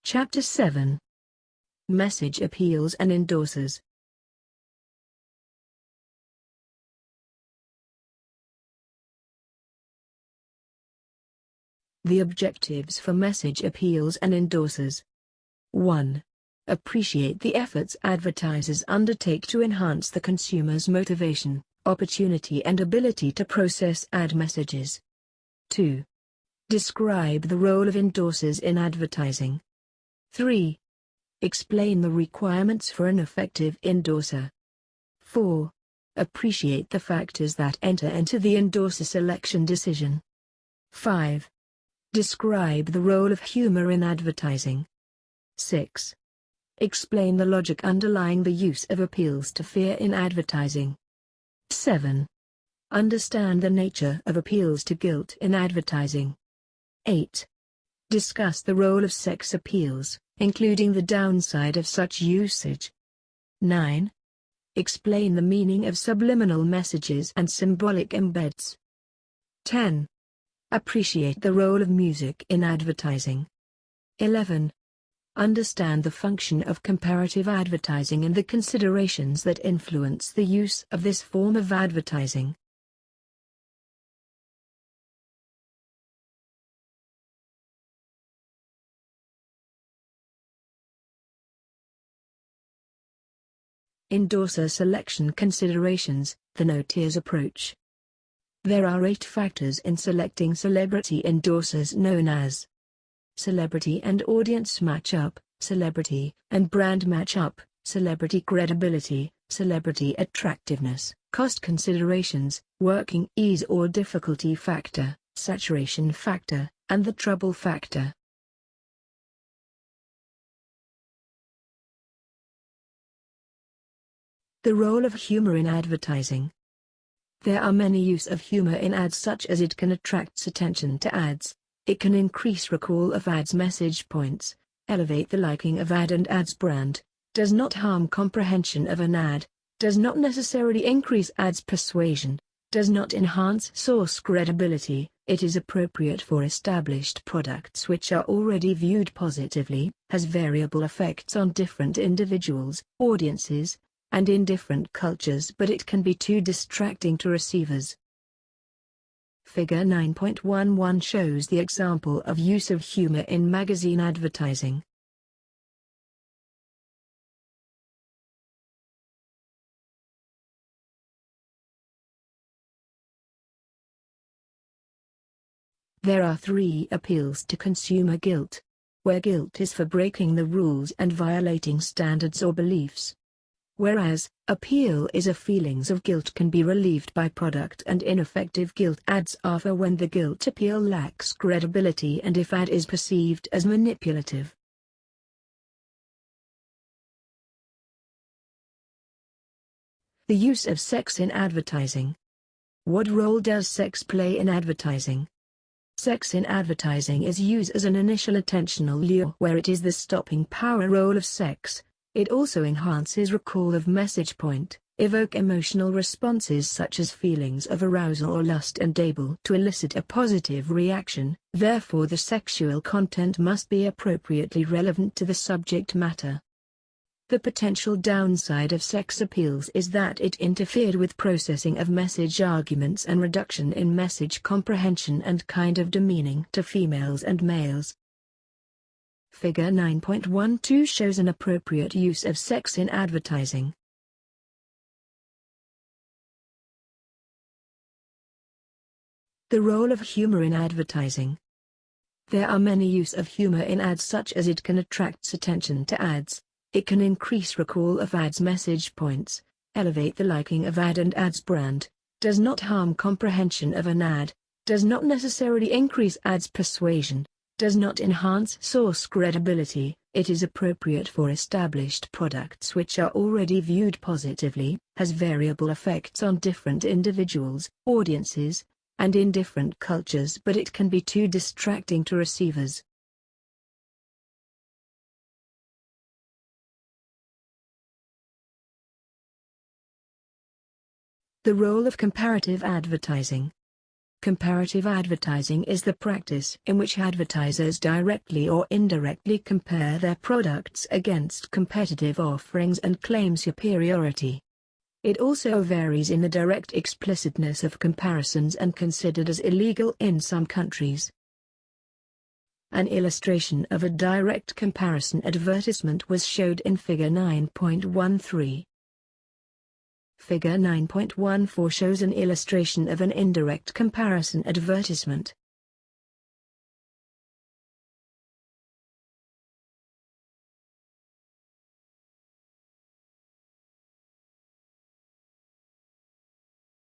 Chapter 7. Message Appeals and Endorsers. The objectives for message appeals and endorsers. 1. Appreciate the efforts advertisers undertake to enhance the consumer's motivation, opportunity and ability to process ad messages. 2. Describe the role of endorsers in advertising. 3. Explain the requirements for an effective endorser. 4. Appreciate the factors that enter into the endorser selection decision. 5. Describe the role of humor in advertising. 6. Explain the logic underlying the use of appeals to fear in advertising. 7. Understand the nature of appeals to guilt in advertising. 8. Discuss the role of sex appeals, including the downside of such usage. 9. Explain the meaning of subliminal messages and symbolic embeds. 10. Appreciate the role of music in advertising. 11. Understand the function of comparative advertising and the considerations that influence the use of this form of advertising. Endorser selection considerations, the no-tiers approach. There are 8 factors in selecting celebrity endorsers known as celebrity and audience matchup, celebrity and brand matchup, celebrity credibility, celebrity attractiveness, cost considerations, working ease or difficulty factor, saturation factor, and the trouble factor. The role of humor in advertising. There are many uses of humor in ads, such as it can attract attention to ads, it can increase recall of ads message points, elevate the liking of ad and ads brand, does not harm comprehension of an ad, does not necessarily increase ads persuasion, does not enhance source credibility, it is appropriate for established products which are already viewed positively, has variable effects on different individuals, audiences, and in different cultures, but it can be too distracting to receivers. Figure 9.11 shows the example of use of humor in magazine advertising. There are 3 appeals to consumer guilt, where guilt is for breaking the rules and violating standards or beliefs. Whereas, appeal is a feelings of guilt can be relieved by product, and ineffective guilt ads are for when the guilt appeal lacks credibility and if ad is perceived as manipulative. The use of sex in advertising. What role does sex play in advertising? Sex in advertising is used as an initial attentional lure where it is the stopping power role of sex. It also enhances recall of message point, evoke emotional responses such as feelings of arousal or lust and able to elicit a positive reaction, therefore the sexual content must be appropriately relevant to the subject matter. The potential downside of sex appeals is that it interfered with processing of message arguments and reduction in message comprehension and kind of demeaning to females and males. Figure 9.12 shows an appropriate use of sex in advertising. The role of humor in advertising. There are many uses of humor in ads, such as it can attract attention to ads, it can increase recall of ads message points, elevate the liking of ad and ads brand, does not harm comprehension of an ad, does not necessarily increase ads persuasion, does not enhance source credibility, it is appropriate for established products which are already viewed positively, has variable effects on different individuals, audiences, and in different cultures, but it can be too distracting to receivers. The role of comparative advertising. Comparative advertising is the practice in which advertisers directly or indirectly compare their products against competitive offerings and claim superiority. It also varies in the direct explicitness of comparisons and considered as illegal in some countries. An illustration of a direct comparison advertisement was showed in Figure 9.13. Figure 9.14 shows an illustration of an indirect comparison advertisement.